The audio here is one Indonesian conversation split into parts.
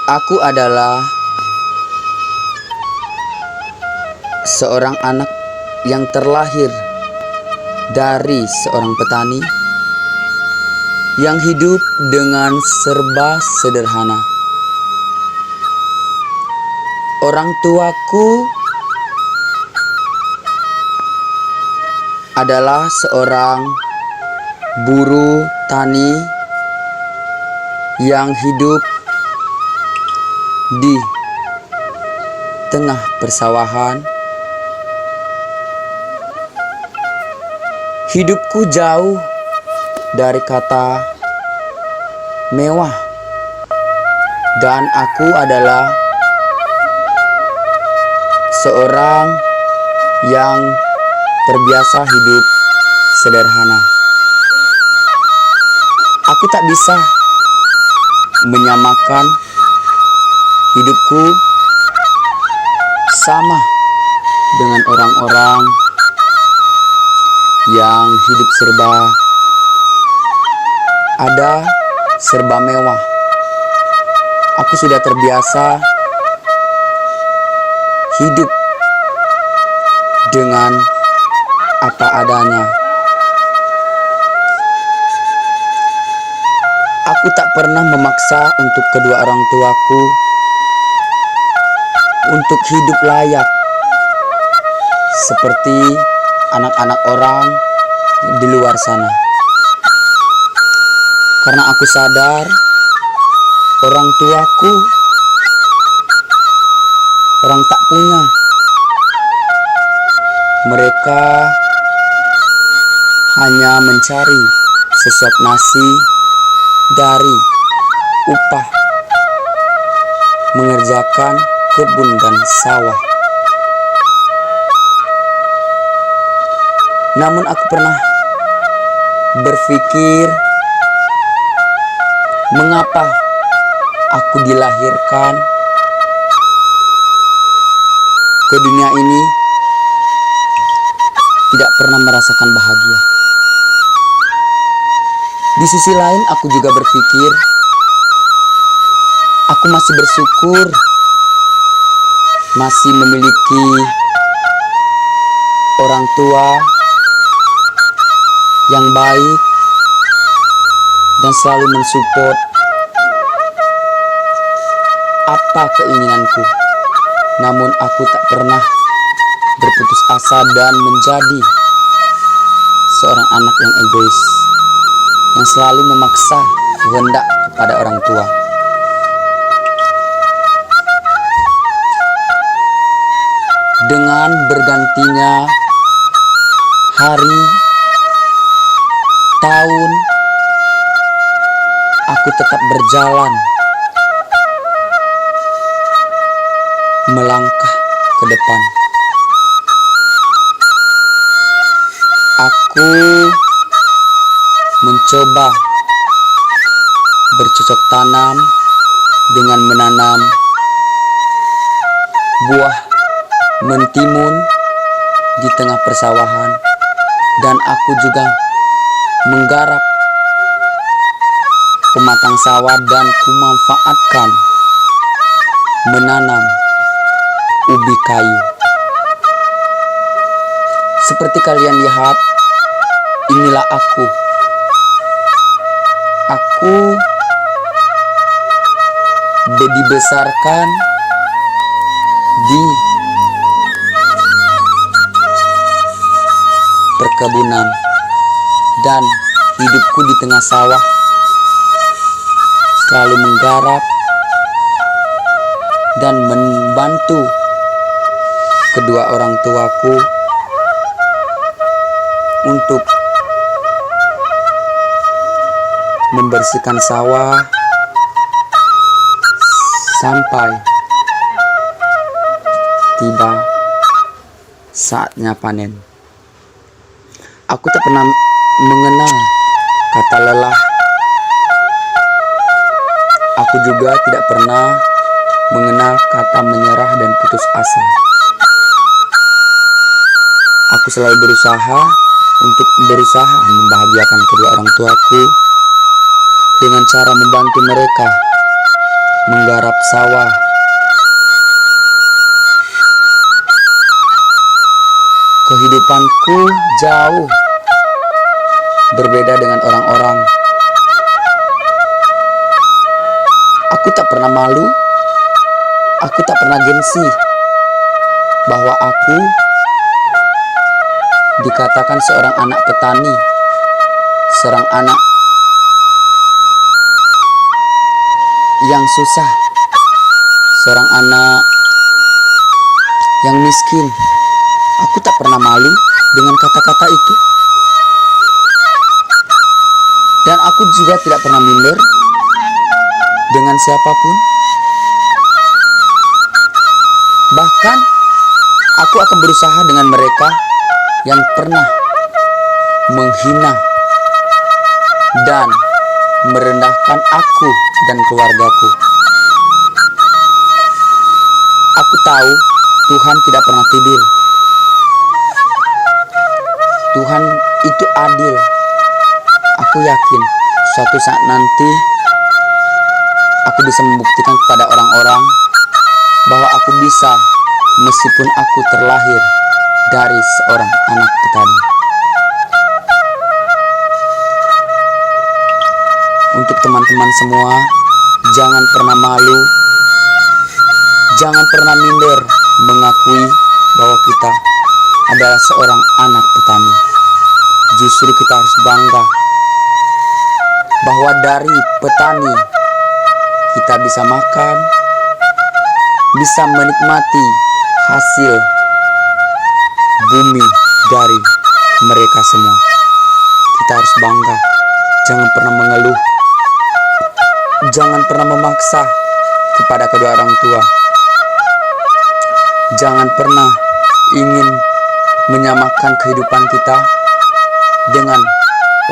Aku adalah seorang anak yang terlahir dari seorang petani yang hidup dengan serba sederhana. Orang tuaku adalah seorang buruh tani yang hidup di tengah persawahan. Hidupku jauh dari kata mewah, dan aku adalah seorang yang terbiasa hidup sederhana. Aku tak bisa menyamakan hidupku sama dengan orang-orang yang hidup serba mewah. Aku sudah terbiasa hidup dengan apa adanya. Aku tak pernah memaksa untuk kedua orang tuaku untuk hidup layak seperti anak-anak orang di luar sana. Karena aku sadar orang tuaku orang tak punya. Mereka hanya mencari sesuap nasi dari upah mengerjakan kebun dan sawah. Namun aku pernah berpikir, mengapa aku dilahirkan ke dunia ini tidak pernah merasakan bahagia. Di sisi lain aku juga berpikir, aku masih bersyukur masih memiliki orang tua yang baik dan selalu mensupport apa keinginanku. Namun aku tak pernah berputus asa dan menjadi seorang anak yang egois, yang selalu memaksa kehendak kepada orang tua. Dengan bergantinya hari, tahun, aku tetap berjalan melangkah ke depan. Aku mencoba bercocok tanam dengan menanam buah mentimun di tengah persawahan, dan aku juga menggarap pematang sawah dan kumanfaatkan menanam ubi kayu. Seperti kalian lihat, inilah aku. Aku dibesarkan di perkebunan dan hidupku di tengah sawah, selalu menggarap dan membantu kedua orang tuaku untuk membersihkan sawah sampai tiba saatnya panen. Aku tak pernah mengenal kata lelah. Aku juga tidak pernah mengenal kata menyerah dan putus asa. Aku selalu berusaha membahagiakan kedua orang tuaku dengan cara membantu mereka menggarap sawah. Kehidupanku jauh berbeda dengan orang-orang. Aku tak pernah malu, aku tak pernah gengsi bahwa aku dikatakan seorang anak petani, seorang anak yang susah, seorang anak yang miskin. Aku tak pernah malu dengan kata-kata itu. Dan aku juga tidak pernah minder dengan siapapun. Bahkan aku akan berusaha dengan mereka yang pernah menghina dan merendahkan aku dan keluargaku. Aku tahu Tuhan tidak pernah tidur. Tuhan itu adil. Aku yakin suatu saat nanti aku bisa membuktikan kepada orang-orang bahwa aku bisa, meskipun aku terlahir dari seorang anak petani. Untuk teman-teman semua, jangan pernah malu, jangan pernah minder mengakui bahwa kita adalah seorang anak petani. Justru kita harus bangga bahwa dari petani kita bisa makan, bisa menikmati hasil bumi dari mereka semua. Kita harus bangga, jangan pernah mengeluh, jangan pernah memaksa kepada kedua orang tua, jangan pernah ingin menyamakan kehidupan kita dengan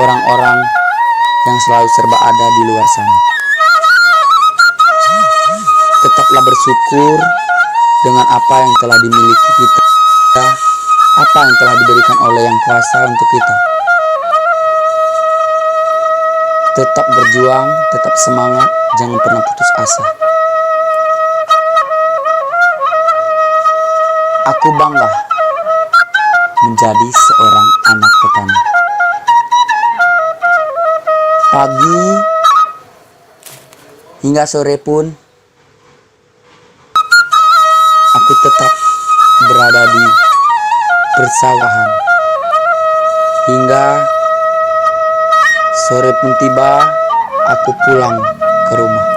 orang-orang yang selalu serba ada di luar sana. Tetaplah bersyukur dengan apa yang telah dimiliki kita, apa yang telah diberikan oleh Yang Kuasa untuk kita. Tetap berjuang, tetap semangat, jangan pernah putus asa. Aku bangga menjadi seorang anak petani. Pagi hingga sore pun aku tetap berada di persawahan. Hingga sore pun tiba, aku pulang ke rumah.